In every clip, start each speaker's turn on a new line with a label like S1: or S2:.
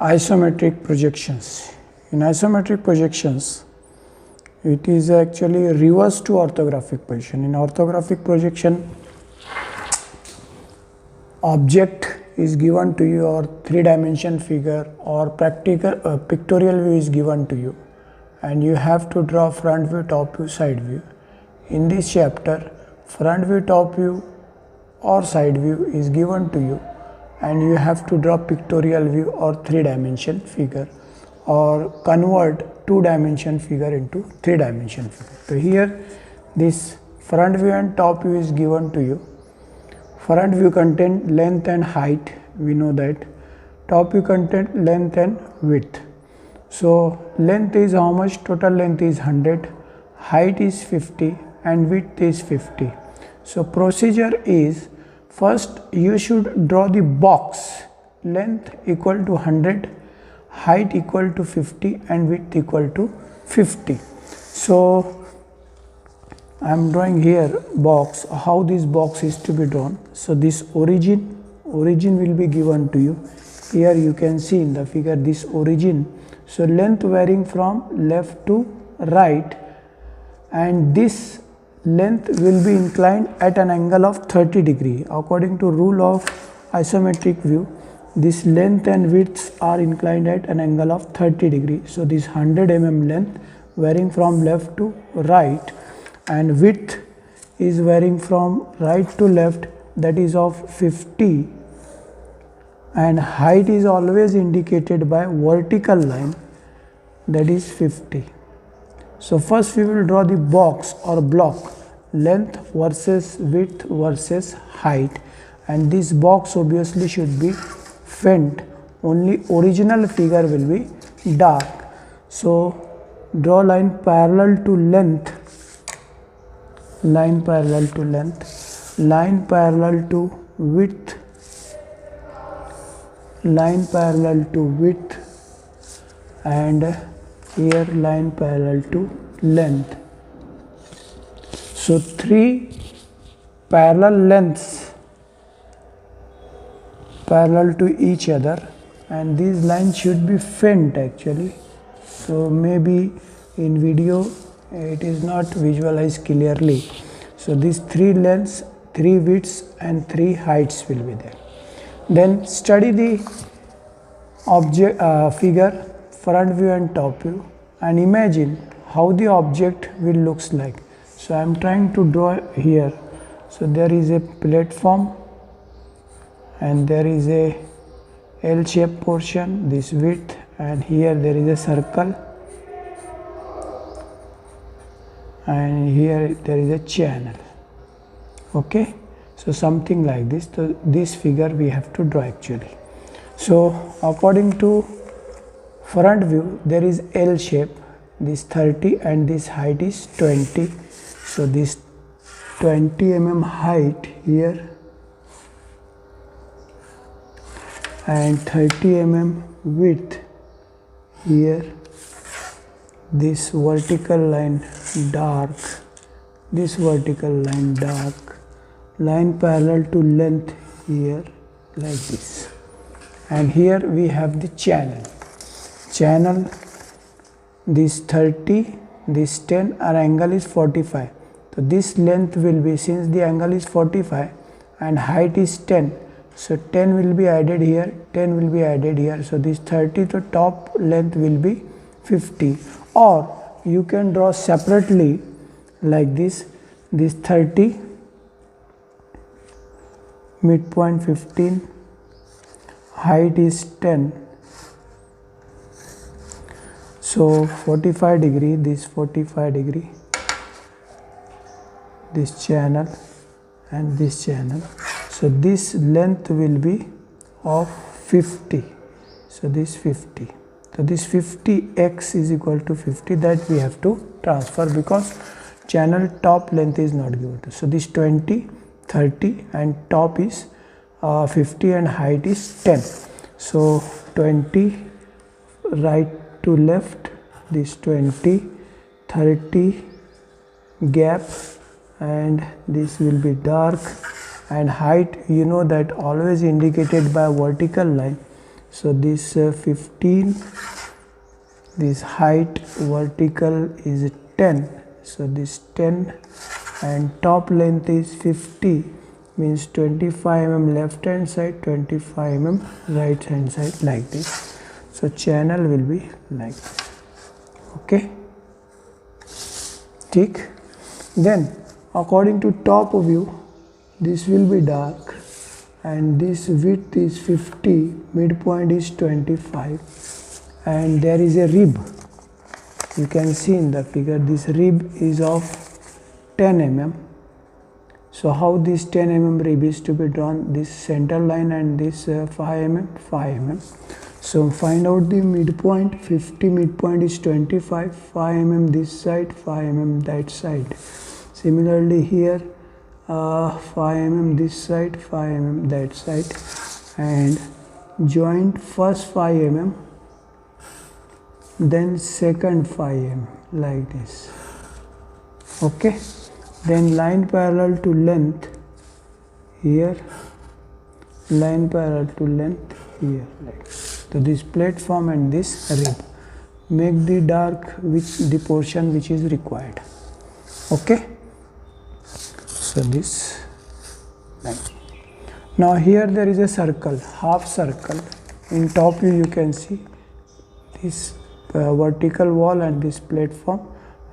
S1: Isometric projections. In isometric projections, it is actually reverse to orthographic position. In orthographic projection, object is given to you, or three-dimension figure or pictorial view is given to you, and you have to draw front view, top view, side view. In this chapter, front view, top view or side view is given to you, and you have to draw pictorial view or three-dimension figure, or convert two-dimension figure into three-dimension figure. So here this front view and top view is given to you. Front view contain length and height, we know that. Top view contain length and width. So length is how much? Total length is 100, height is 50 and width is 50. So procedure is, first you should draw the box, length equal to 100, height equal to 50 and width equal to 50. So I am drawing here box. How this box is to be drawn? So this origin will be given to you. Here you can see in the figure this origin. So length varying from left to right, and this length will be inclined at an angle of 30 degree. According to rule of isometric view, this length and width are inclined at an angle of 30 degree. So this 100 mm length varying from left to right, and width is varying from right to left, that is of 50, and height is always indicated by vertical line, that is 50. So first we will draw the box or block, length versus width versus height, and this box obviously should be faint, only original figure will be dark. So draw line parallel to length, line parallel to length, line parallel to width, line parallel to width, and here line parallel to length. So three parallel lengths parallel to each other, and these lines should be faint actually. So maybe in video it is not visualized clearly. So these three lengths, three widths and three heights will be there. Then study the object figure, front view and top view, and imagine how the object will looks like. So I am trying to draw here. So there is a platform and there is a L-shaped portion, this width, and here there is a circle, and here there is a channel. Okay, so something like this. So this figure we have to draw actually. So according to front view, there is L shape, this 30 and this height is 20. So this 20 mm height here and 30 mm width here. This vertical line dark, this vertical line dark, line parallel to length here like this, and here we have the channel, this 30, this 10, our angle is 45. So this length will be, since the angle is 45 and height is 10, so 10 will be added here, 10 will be added here. So this 30 to top length will be 50, or you can draw separately like this 30, midpoint 15, height is 10, so 45 degree, this 45 degree, this channel and this channel. So this length will be of 50, so this 50. So this 50x is equal to 50, that we have to transfer because channel top length is not given to. So this 20, 30 and top is 50 and height is 10. So 20 right to left, this 20, 30 gap, and this will be dark, and height you know that always indicated by vertical line. So this 15, this height vertical is 10, so this 10, and top length is 50, means 25 mm left hand side, 25 mm right hand side, like this. So channel will be like this. Okay, tick. Then according to top view, this will be dark, and this width is 50, midpoint is 25, and there is a rib. You can see in the figure this rib is of 10 mm. So how this 10 mm rib is to be drawn? This center line and this 5 mm, 5 mm. So find out the midpoint. 50 midpoint is 25, 5 mm this side, 5 mm that side. Similarly here 5 mm this side, 5 mm that side, and joint first 5 mm, then second 5 mm, like this. Okay, then line parallel to length here, line parallel to length here, like this. So this platform and this rib, make the dark which the portion which is required. Okay, so this line. Now here there is a circle, half circle. In top view you can see this vertical wall and this platform,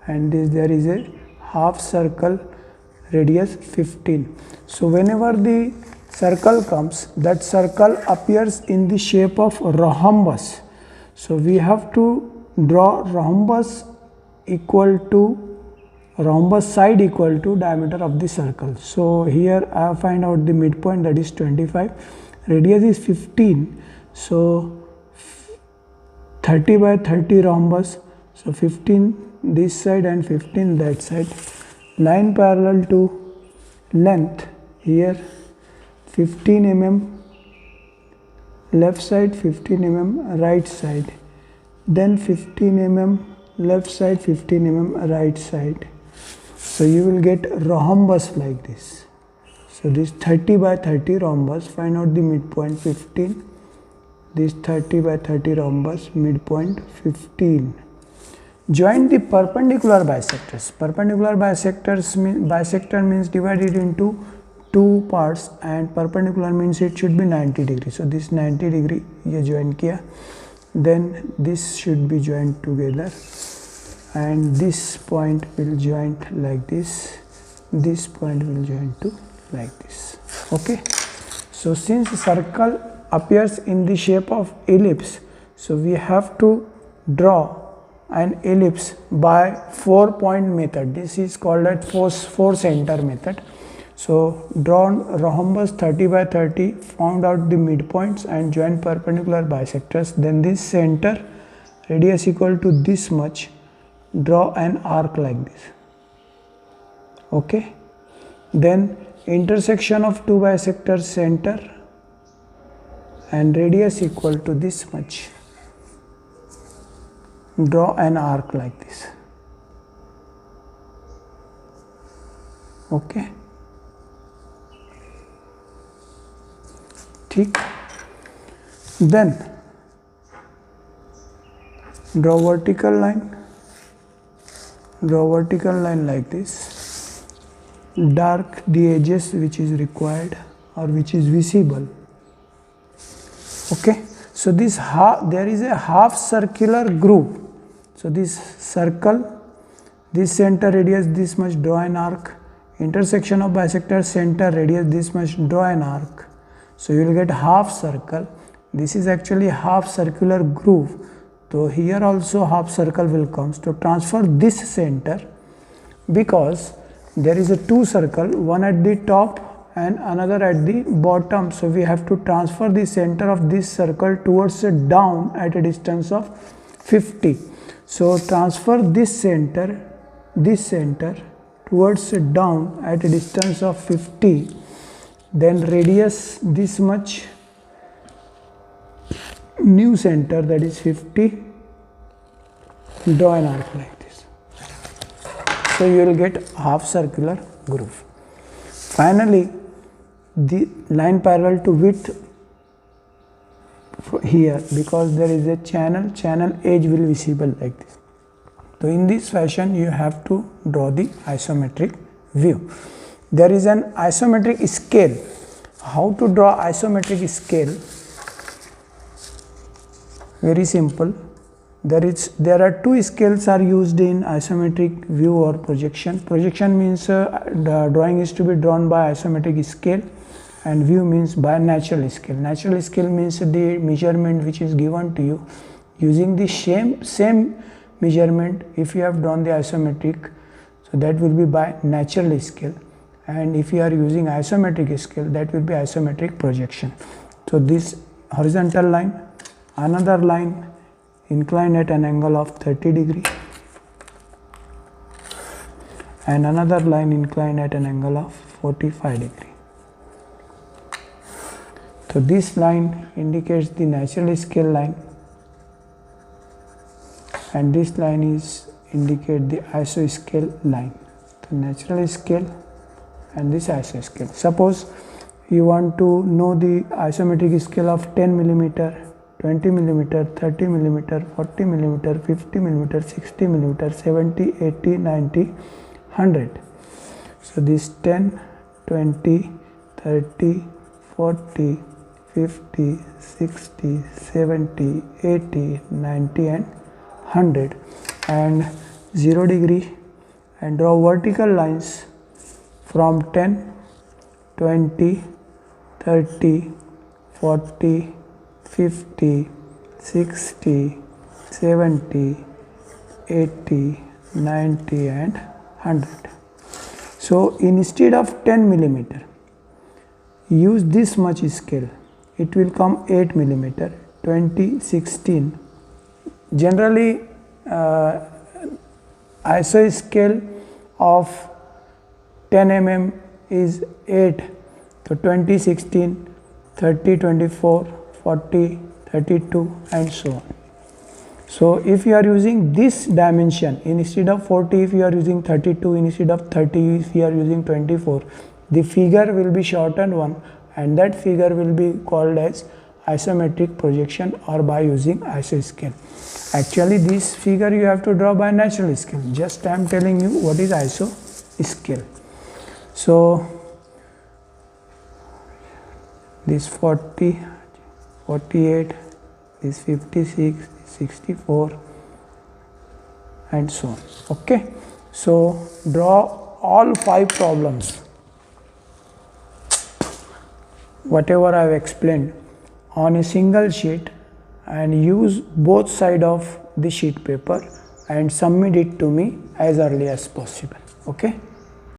S1: and this there is a half circle, radius 15. So whenever the circle comes, that circle appears in the shape of rhombus. So we have to draw rhombus equal to rhombus side equal to diameter of the circle. So here I find out the midpoint, that is 25, radius is 15, so 30 by 30 rhombus, so 15 this side and 15 that side. Line parallel to length here, 15 mm left side, 15 mm right side, then 15 mm left side, 15 mm right side. So you will get rhombus like this. So this 30 by 30 rhombus, find out the midpoint 15, this 30 by 30 rhombus, midpoint 15. Join the perpendicular bisectors. Perpendicular bisector means divided into two parts, and perpendicular means it should be 90 degree. So this 90 degree ये join किया, then this should be joined together, and this point will join like this, this point will join to like this. Okay, so since circle appears in the shape of ellipse, so we have to draw an ellipse by 4-point method. This is called as four center method. So draw rhombus 30 by 30, found out the midpoints and join perpendicular bisectors. Then this center radius equal to this much, draw an arc like this. Okay, then intersection of two bisectors, center and radius equal to this much, draw an arc like this. Okay, ठीक. Then draw vertical line, like this, dark the edges which is required or which is visible. Okay, so this there is a half circular groove. So this circle, this center radius this much, draw an arc, intersection of bisector, center radius this much, draw an arc. So you will get half circle. This is actually half circular groove. So here also half circle will come. So transfer this center, because there is a two circle, one at the top and another at the bottom. So we have to transfer the center of this circle towards down at a distance of 50. So transfer this center towards down at a distance of 50. Then radius this much, new center that is 50, draw an arc like this. So you will get half circular groove. Finally, the line parallel to width here, because there is a channel edge will be visible like this. So in this fashion you have to draw the isometric view. There is an isometric scale. How to draw isometric scale? Very simple. There are two scales are used in isometric view or projection. Projection means the drawing is to be drawn by isometric scale, and view means by natural scale. Natural scale means the measurement which is given to you using the same measurement. If you have drawn the isometric, so that will be by natural scale, and if you are using isometric scale, that will be isometric projection. So this horizontal line, another line inclined at an angle of 30 degree, and another line inclined at an angle of 45 degree. So this line indicates the natural scale line, and this line is indicate the iso scale line. The natural scale and this iso scale. Suppose you want to know the isometric scale of 10 millimeter, 20 millimeter, 30 millimeter, 40 millimeter, 50 millimeter, 60 millimeter, 70, 80, 90, 100. So this 10, 20, 30, 40, 50, 60, 70, 80, 90 and 100, and 0 degree, and draw vertical lines from 10, 20, 30, 40, 50, 60, 70, 80, 90 and 100. So instead of 10 millimeter, use this much scale. It will come 8 millimeter, 20, 16. Generally ISO scale of 10 mm is 8. So 20, 16, 30, 24, 40, 32 and so on. So if you are using this dimension, instead of 40, if you are using 32, instead of 30, if you are using 24, the figure will be shortened one, and that figure will be called as isometric projection or by using iso scale. Actually this figure you have to draw by natural scale. Just I am telling you what is iso scale. So this 40, 48, this 56, 64 and so on. Okay, so draw all 5 problems whatever I have explained on a single sheet, and use both sides of the sheet paper and submit it to me as early as possible. Okay.